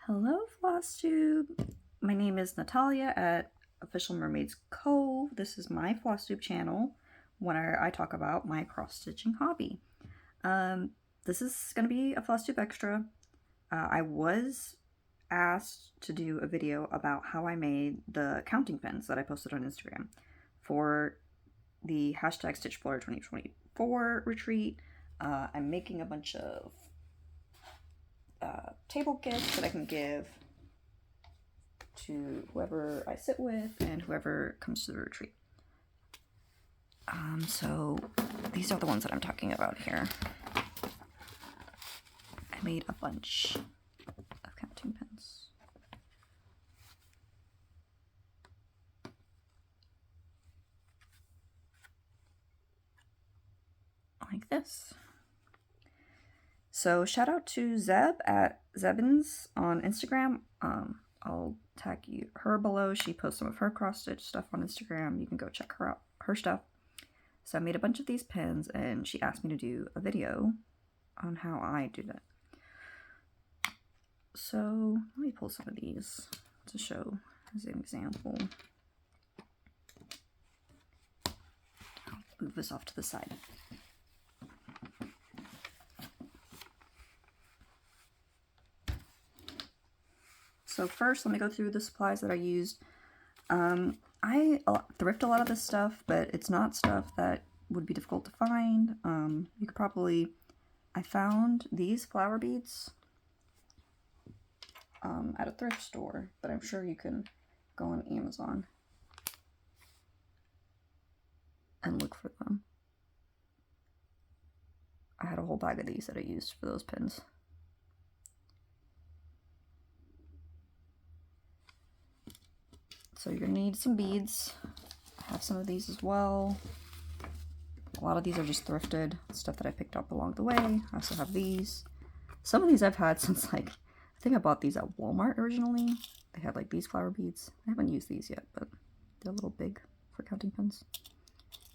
Hello, Flosstube. My name is Natalia at Official Mermaids Cove. This is my Flosstube channel where I talk about my cross-stitching hobby. This is going to be a Flosstube Extra. I was asked to do a video about how I made the counting pins that I posted on Instagram for the hashtag Stitchblur 2024 retreat. I'm making a bunch of table gifts that I can give to whoever I sit with and whoever comes to the retreat. So these are the ones that I'm talking about here. I made a bunch of counting pins. Like this. So shout out to Zeb at Zebins on Instagram. I'll tag her below. She posts some of her cross-stitch stuff on Instagram. You can go check her out, her stuff. So I made a bunch of these pins and she asked me to do a video on how I do that. So let me pull some of these to show as an example. I'll move this off to the side. So first, let me go through the supplies that I used. I thrift a lot of this stuff, but it's not stuff that would be difficult to find. You could probably, I found these flower beads at a thrift store, but I'm sure you can go on Amazon and look for them. I had a whole bag of these that I used for those pins. So you're gonna need some beads. I have some of these as well. A lot of these are just thrifted, stuff that I picked up along the way. I also have these. Some of these I've had since I think I bought these at Walmart originally. They had like these flower beads. I haven't used these yet, but they're a little big for counting pins.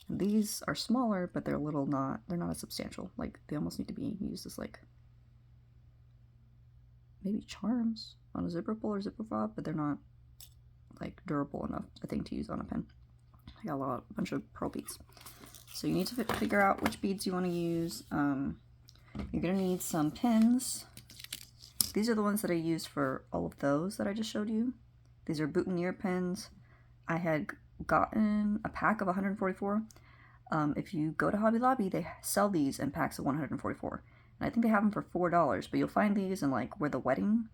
And these are smaller, but they're not as substantial. Like they almost need to be used as like maybe charms on a zipper pull or zipper fob, but they're not like durable enough, I think, to use on a pin. I got a bunch of pearl beads. So you need to figure out which beads you want to use. You're gonna need some pins. These are the ones that I used for all of those that I just showed you. These are boutonniere pins. I had gotten a pack of 144. If you go to Hobby Lobby, they sell these in packs of 144. And I think they have them for $4, but you'll find these in like where the wedding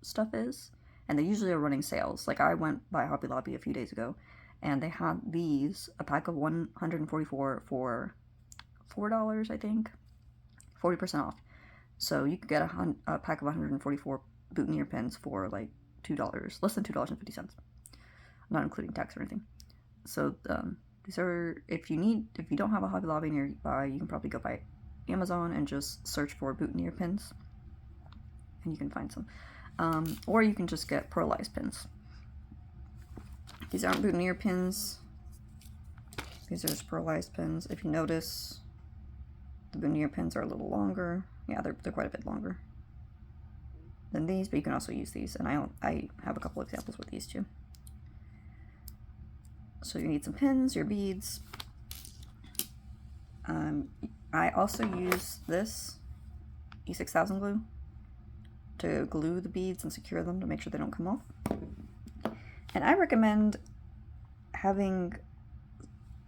stuff is. And they usually are running sales. Like I went by Hobby Lobby a few days ago and they had these, a pack of 144 for $4, I think, 40% off. So you could get a pack of 144 boutonniere pins for like $2, less than $2.50, not including tax or anything. So these are, if you don't have a Hobby Lobby nearby, you can probably go by Amazon and just search for boutonniere pins and you can find some. Or you can just get pearlized pins. These aren't boutonniere pins. These are just pearlized pins. If you notice, the boutonniere pins are a little longer. Yeah, they're quite a bit longer than these, but you can also use these. And I have a couple examples with these too. So you need some pins, your beads. I also use this E6000 glue to glue the beads and secure them to make sure they don't come off. And I recommend having,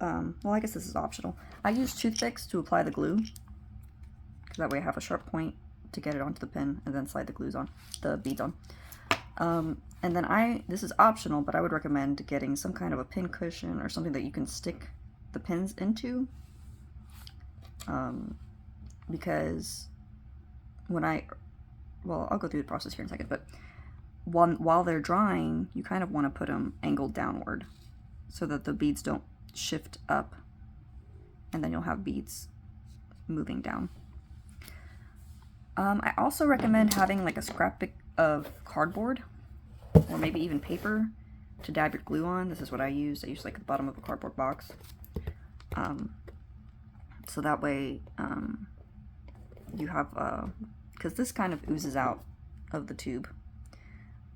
well, I guess this is optional. I use toothpicks to apply the glue, because that way I have a sharp point to get it onto the pin and then slide the beads on. And then this is optional, but I would recommend getting some kind of a pin cushion or something that you can stick the pins into. Because well, I'll go through the process here in a second, but while they're drying, you kind of want to put them angled downward so that the beads don't shift up, and then you'll have beads moving down. I also recommend having like a scrapbook of cardboard, or maybe even paper, to dab your glue on. This is what I used. I used like the bottom of a cardboard box. So that way you have, because this kind of oozes out of the tube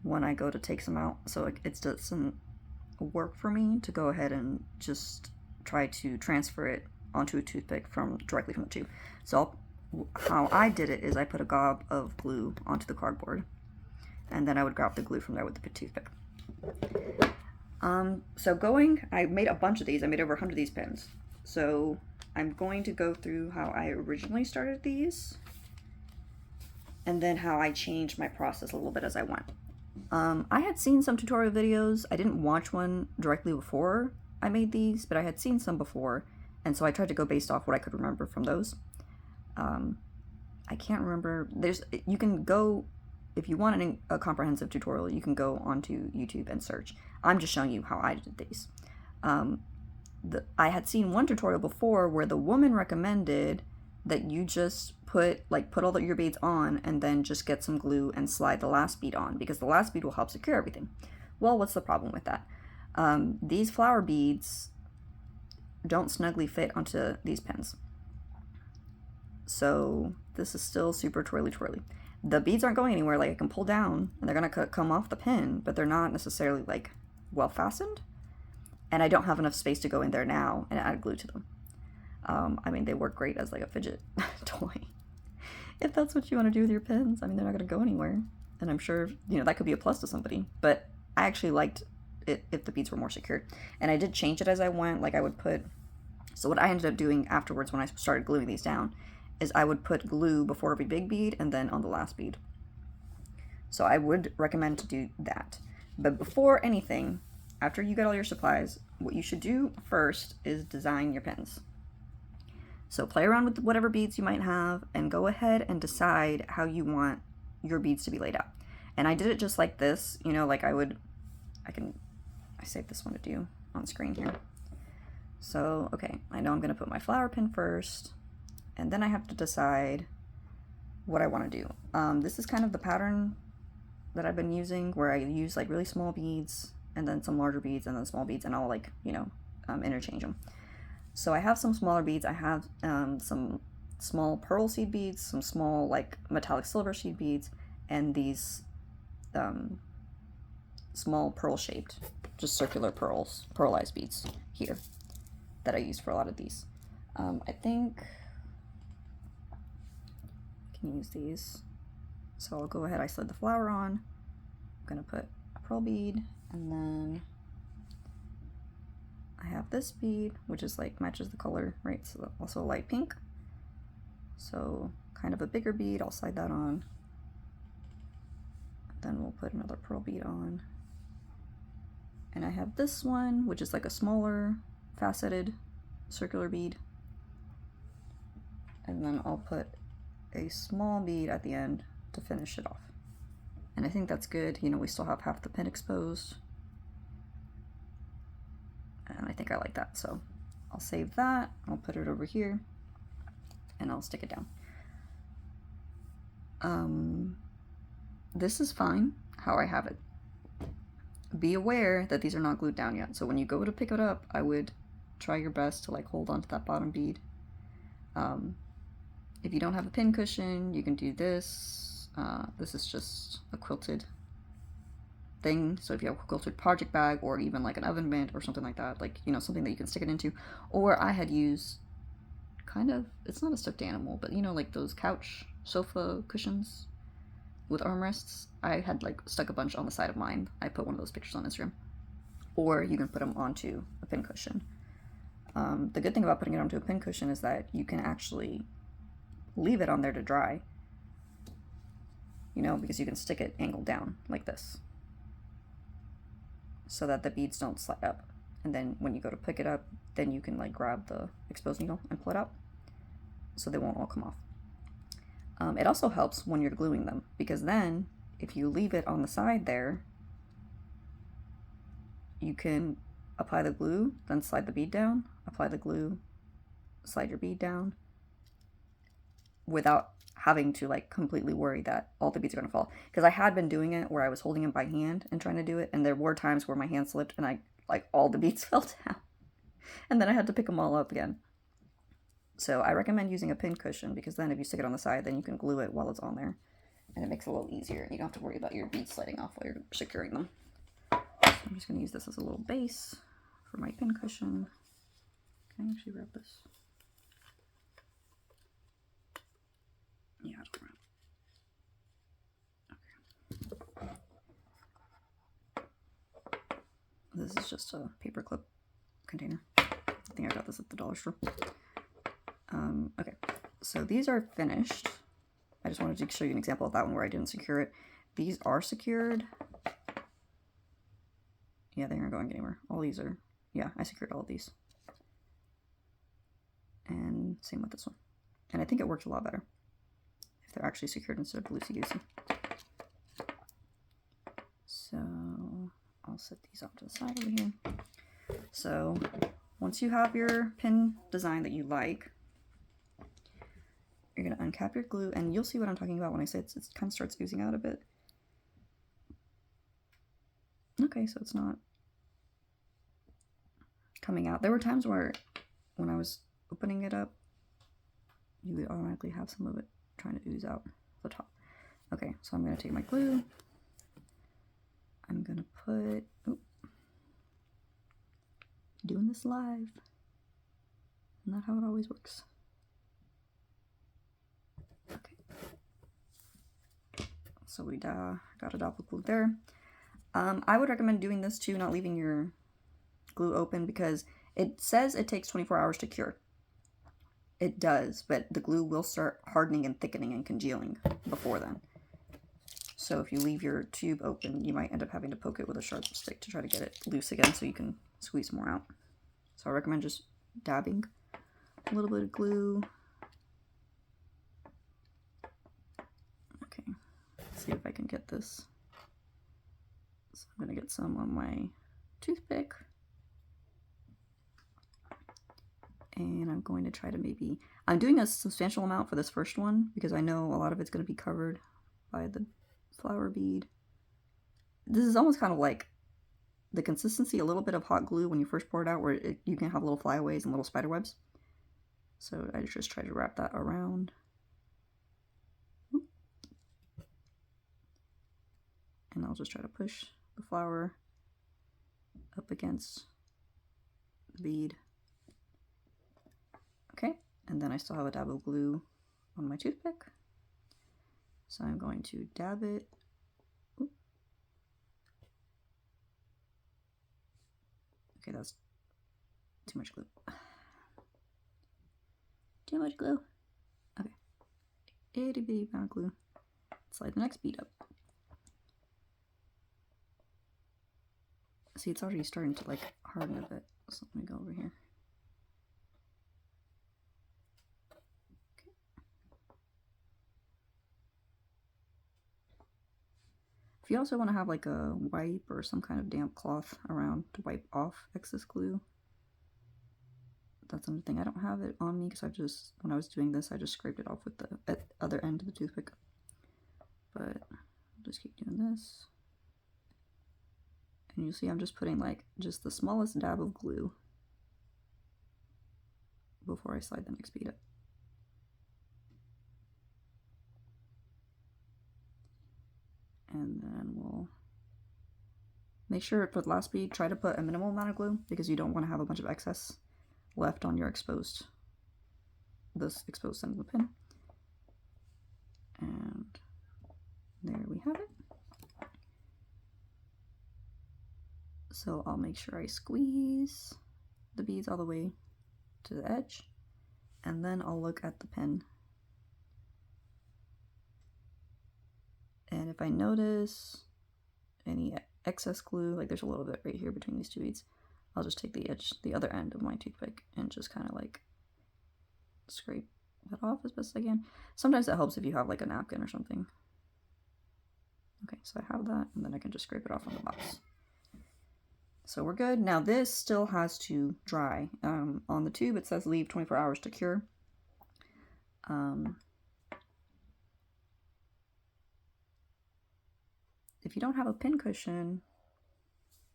when I go to take some out, so it doesn't work for me to go ahead and just try to transfer it onto a toothpick directly from the tube. So how I did it is I put a gob of glue onto the cardboard, and then I would grab the glue from there with the toothpick. I made a bunch of these. I made over 100 of these pins. So I'm going to go through how I originally started these, and then how I changed my process a little bit as I went. I had seen some tutorial videos. I didn't watch one directly before I made these, but I had seen some before, and so I tried to go based off what I could remember from those. I can't remember. You can go, if you want a comprehensive tutorial, you can go onto YouTube and search. I'm just showing you how I did these. I had seen one tutorial before where the woman recommended that you just put all your beads on and then just get some glue and slide the last bead on, because the last bead will help secure everything. Well, what's the problem with that? These flower beads don't snugly fit onto these pins. So this is still super twirly. The beads aren't going anywhere. Like, I can pull down and they're gonna come off the pin, but they're not necessarily like well fastened. And I don't have enough space to go in there now and add glue to them. I mean, they work great as like a fidget toy. If that's what you want to do with your pins, I mean, they're not going to go anywhere. And I'm sure, that could be a plus to somebody. But I actually liked it if the beads were more secured. And I did change it as I went. Like, so what I ended up doing afterwards when I started gluing these down is I would put glue before every big bead and then on the last bead. So I would recommend to do that. But before anything, after you get all your supplies, what you should do first is design your pins. So play around with whatever beads you might have and go ahead and decide how you want your beads to be laid out. And I did it just like this, like I saved this one to do on screen here. So, okay, I know I'm going to put my flower pin first, and then I have to decide what I want to do. This is kind of the pattern that I've been using, where I use like really small beads and then some larger beads and then small beads, and I'll interchange them. So I have some smaller beads. I have some small pearl seed beads, some small like metallic silver seed beads, and these small pearl shaped, just circular pearlized beads here that I use for a lot of these. I think I can use these. So I'll go ahead, I slid the flower on. I'm gonna put a pearl bead, and then I have this bead, which is like matches the color, right? So also a light pink. So kind of a bigger bead, I'll slide that on. Then we'll put another pearl bead on. And I have this one, which is like a smaller faceted circular bead. And then I'll put a small bead at the end to finish it off. And I think that's good. We still have half the pin exposed. And I think I like that, so I'll save that. I'll put it over here, and I'll stick it down. This is fine how I have it. Be aware that these are not glued down yet, so when you go to pick it up, I would try your best to like hold on to that bottom bead. If you don't have a pin cushion, you can do this. This is just a quilted thing. So if you have a quilted project bag, or even like an oven mitt or something like that, like something that you can stick it into. Or I had used it's not a stuffed animal, but like those couch sofa cushions with armrests. I had like stuck a bunch on the side of mine. I put one of those pictures on Instagram. Or you can put them onto a pin cushion. The good thing about putting it onto a pin cushion is that you can actually leave it on there to dry, because you can stick it angled down like this, so that the beads don't slide up. And then when you go to pick it up, then you can like grab the exposed needle and pull it out, so they won't all come off. It also helps when you're gluing them, because then if you leave it on the side there, you can apply the glue, then slide the bead down, apply the glue, slide your bead down, without having to like completely worry that all the beads are going to fall. Because I had been doing it where I was holding it by hand and trying to do it, and there were times where my hand slipped and all the beads fell down, and then I had to pick them all up again. So I recommend using a pin cushion, because then if you stick it on the side, then you can glue it while it's on there, and it makes it a little easier and you don't have to worry about your beads sliding off while you're securing them. So I'm just going to use this as a little base for my pin cushion. Can I actually wrap this? Yeah, I'll wrap. This is just a paperclip container. I think I got this at the dollar store. Okay, so these are finished. I just wanted to show you an example of that one where I didn't secure it. These are secured. Yeah, they aren't going anywhere. All these are, yeah, I secured all of these. And same with this one. And I think it works a lot better if they're actually secured instead of loosey-goosey. So I'll set these off to the side over here. So once you have your pin design that you like, you're going to uncap your glue, and you'll see what I'm talking about when I say it kind of starts oozing out a bit. Okay, so it's not coming out. There were times where when I was opening it up, you would automatically have some of it trying to ooze out the top. Okay, so I'm going to take my glue. I'm going to put, doing this live. Not how it always works. Okay. So we got a dab of glue there. I would recommend doing this too, not leaving your glue open, because it says it takes 24 hours to cure. It does, but the glue will start hardening and thickening and congealing before then. So if you leave your tube open, you might end up having to poke it with a sharp stick to try to get it loose again so you can squeeze more out. So I recommend just dabbing a little bit of glue. Okay, let's see if I can get this. So I'm going to get some on my toothpick. And I'm going to try to maybe, I'm doing a substantial amount for this first one because I know a lot of it's going to be covered by the flower bead. This is almost kind of like the consistency, a little bit of hot glue when you first pour it out, where you can have little flyaways and little spider webs. So I just try to wrap that around. And I'll just try to push the flower up against the bead. Okay, and then I still have a dab of glue on my toothpick. So I'm going to dab it. Ooh. Okay, that's too much glue. Too much glue. Okay, itty bitty amount of glue. Slide the next bead up. See, it's already starting to like harden a bit. So let me go over here. If you also want to have like a wipe or some kind of damp cloth around to wipe off excess glue, that's another thing. I don't have it on me because when I was doing this, I just scraped it off with the other end of the toothpick. But I'll just keep doing this. And you'll see I'm just putting like just the smallest dab of glue before I slide the next bead up. And then we'll make sure for the last bead, try to put a minimal amount of glue because you don't want to have a bunch of excess left on your this exposed end of the pin. And there we have it. So I'll make sure I squeeze the beads all the way to the edge, and then I'll look at the pin. And if I notice any excess glue, like there's a little bit right here between these two beads, I'll just take the other end of my toothpick and just kind of like scrape that off as best I can. Sometimes that helps if you have like a napkin or something. Okay, so I have that, and then I can just scrape it off on the box. So we're good. Now this still has to dry. On the tube it says leave 24 hours to cure. If you don't have a pin cushion,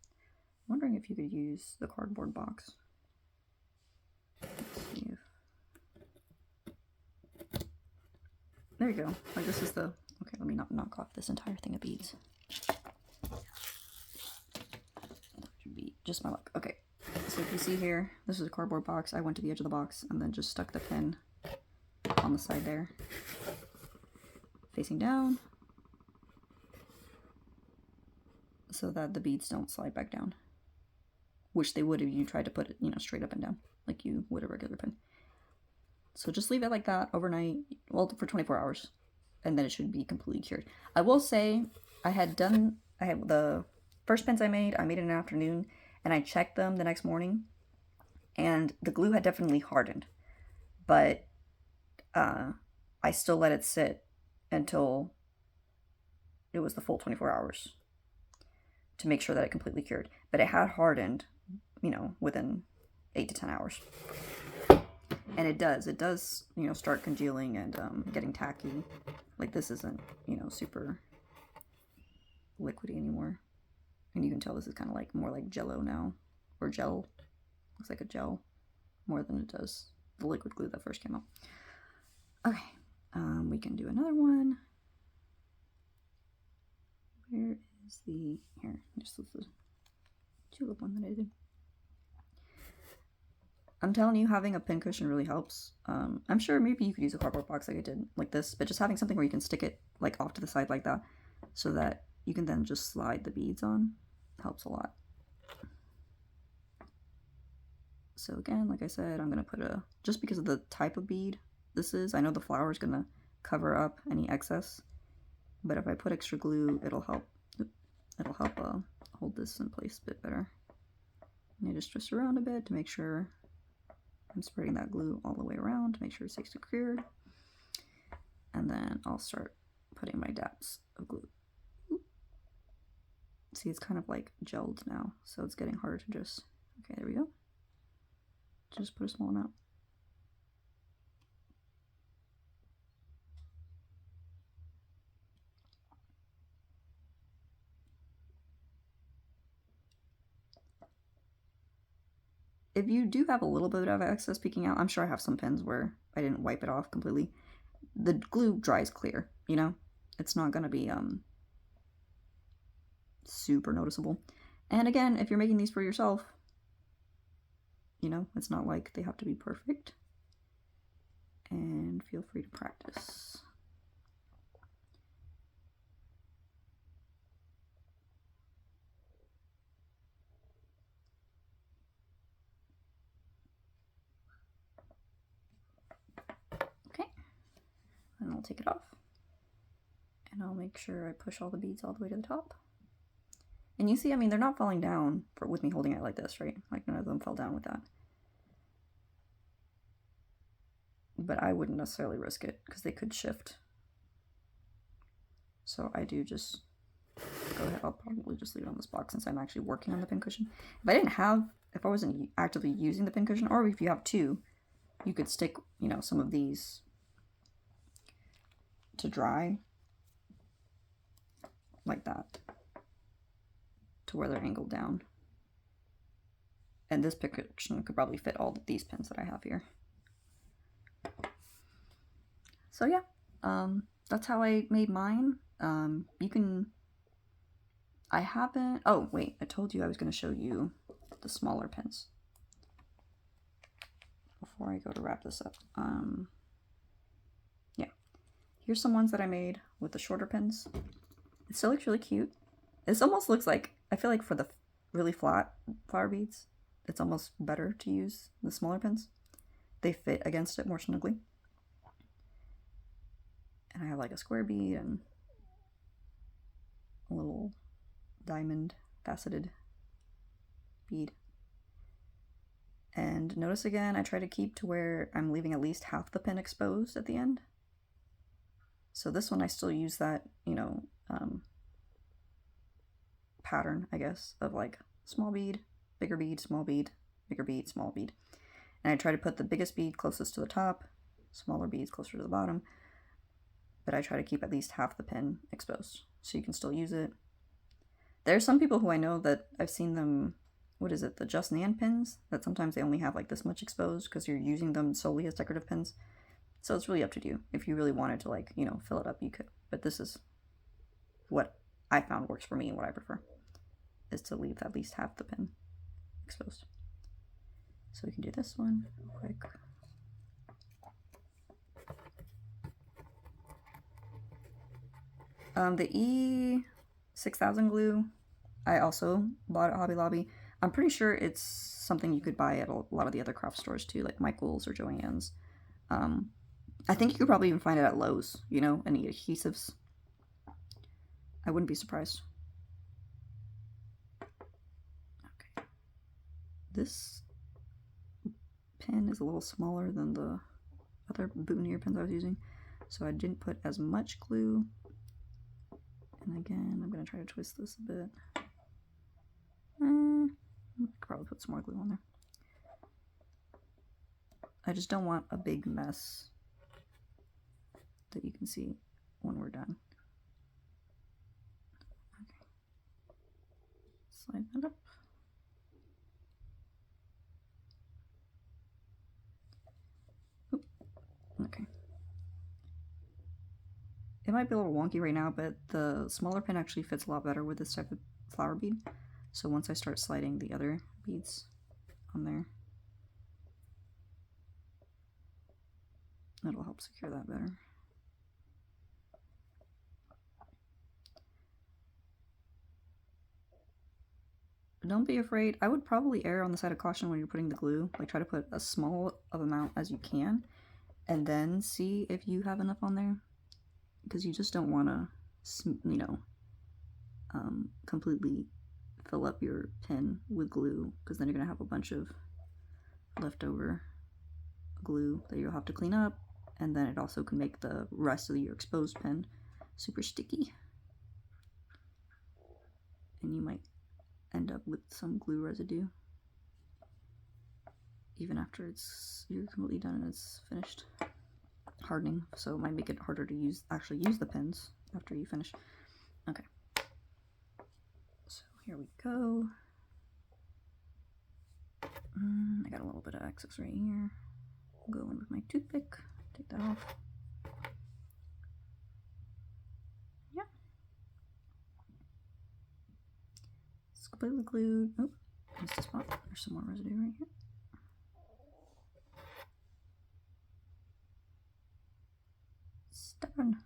I'm wondering if you could use the cardboard box. Let's see if... There you go. Like this is the Okay, let me not knock off this entire thing of beads. That should be just my luck. Okay, so if you see here, this is a cardboard box. I went to the edge of the box and then just stuck the pin on the side there, facing down, so that the beads don't slide back down, which they would if you tried to put it, you know, straight up and down like you would a regular pin. So just leave it like that overnight, well, for 24 hours, and then it should be completely cured. I will say I had the first pins I made in an afternoon, and I checked them the next morning, and the glue had definitely hardened, but I still let it sit until it was the full 24 hours to make sure that it completely cured. But it had hardened, you know, within 8 to 10 hours. And it does, you know, start congealing and getting tacky. Like this isn't, you know, super liquidy anymore. And you can tell this is kind of like more like Jello now, or gel. Looks like a gel more than it does the liquid glue that first came out. Okay, we can do another one. Where is the, here, just the tulip one that I did. I'm telling you, having a pin cushion really helps. I'm sure maybe you could use a cardboard box like I did, like this, but just having something where you can stick it like off to the side like that, so that you can then just slide the beads on, helps a lot. So again, like I said, I'm gonna put just because of the type of bead this is, I know the flower is gonna cover up any excess, but if I put extra glue, it'll help hold this in place a bit better. And I just twist around a bit to make sure I'm spreading that glue all the way around to make sure it stays secured. And then I'll start putting my dabs of glue. See, it's kind of like gelled now, so it's getting harder to just, okay, there we go. Just put a small amount. If you do have a little bit of excess peeking out, I'm sure I have some pins where I didn't wipe it off completely. The glue dries clear, you know? It's not gonna be super noticeable. And again, if you're making these for yourself, you know, it's not like they have to be perfect. And feel free to practice. And I'll take it off, and I'll make sure I push all the beads all the way to the top. And you see, I mean, they're not falling down with me holding it like this, right? Like none of them fell down with that. But I wouldn't necessarily risk it because they could shift. So I do just go ahead. I'll probably just leave it on this box since I'm actually working on the pin cushion. If I wasn't actively using the pin cushion, or if you have two, you could stick, you know, some of these to dry like that to where they're angled down. And this pin cushion could probably fit all of these pins that I have here. So yeah, that's how I made mine. Oh wait, I told you I was going to show you the smaller pins before I go to wrap this up. Yeah, here's some ones that I made with the shorter pins. It still looks really cute. This almost looks like, I feel like for the really flat flower beads, it's almost better to use the smaller pins. They fit against it more snugly. And I have like a square bead and a little diamond faceted bead. And notice again, I try to keep to where I'm leaving at least half the pin exposed at the end. So this one I still use that, you know, pattern, I guess, of like small bead, bigger bead, small bead, bigger bead, small bead. And I try to put the biggest bead closest to the top, smaller beads closer to the bottom, but I try to keep at least half the pin exposed so you can still use it. There are some people who I know that I've seen them, what is it, the Just Nan pins, that sometimes they only have like this much exposed because you're using them solely as decorative pins. So it's really up to you. If you really wanted to, like, you know, fill it up, you could. but this is what I found works for me and what I prefer, is to leave at least half the pin exposed. So we can do this one real quick. The E6000 glue, I also bought at Hobby Lobby. I'm pretty sure it's something you could buy at a lot of the other craft stores too, like Michael's or Joann's. I think you could probably even find it at Lowe's, you know, any adhesives. I wouldn't be surprised. Okay. This pen is a little smaller than the other boutonniere pens I was using, so I didn't put as much glue. And again, I'm going to try to twist this a bit. I could probably put some more glue on there. I just don't want a big mess that you can see when we're done. Okay. Slide that up. Oop. Okay. It might be a little wonky right now, but the smaller pen actually fits a lot better with this type of flower bead. So once I start sliding the other beads on there, it'll help secure that better. Don't be afraid. I would probably err on the side of caution when you're putting the glue. Like, try to put as small of amount as you can, and then see if you have enough on there. Because you just don't want to, you know, completely fill up your pen with glue, because then you're going to have a bunch of leftover glue that you'll have to clean up, and then it also can make the rest of your exposed pen super sticky. And you might end up with some glue residue even after you're completely done and it's finished hardening, so it might make it harder to actually use the pens after you finish. Okay, so here we go. I got a little bit of excess right here. I'll go in with my toothpick, take that off. Yeah, it's completely glued. Oh, missed a spot. There's some more residue right here. Stubborn.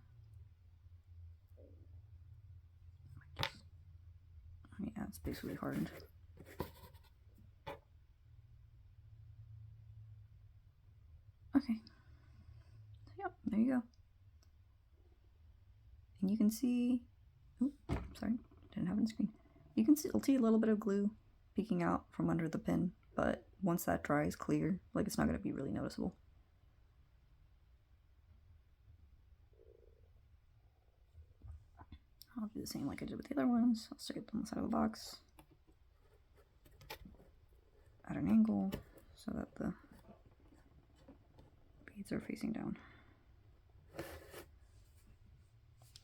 Yeah, it's basically hardened. Okay. Yep, there you go. And you can see, oops, sorry, didn't have it on screen. You can see a little bit of glue peeking out from under the pin, but once that dries clear, like, it's not going to be really noticeable. I'll do the same like I did with the other ones. I'll stick it on the side of the box at an angle so that the beads are facing down.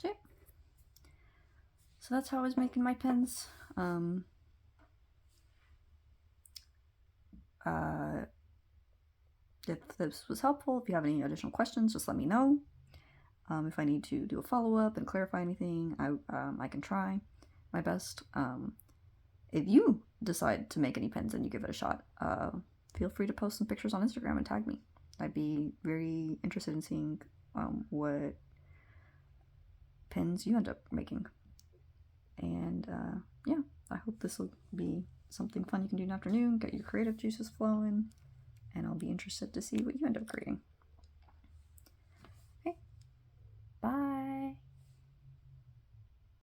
Okay. So that's how I was making my pens. If this was helpful, if you have any additional questions, just let me know. If I need to do a follow-up and clarify anything, I can try my best. If you decide to make any pens and you give it a shot, feel free to post some pictures on Instagram and tag me. I'd be very interested in seeing what pens you end up making. And yeah, I hope this will be something fun you can do in the afternoon, get your creative juices flowing, and I'll be interested to see what you end up creating.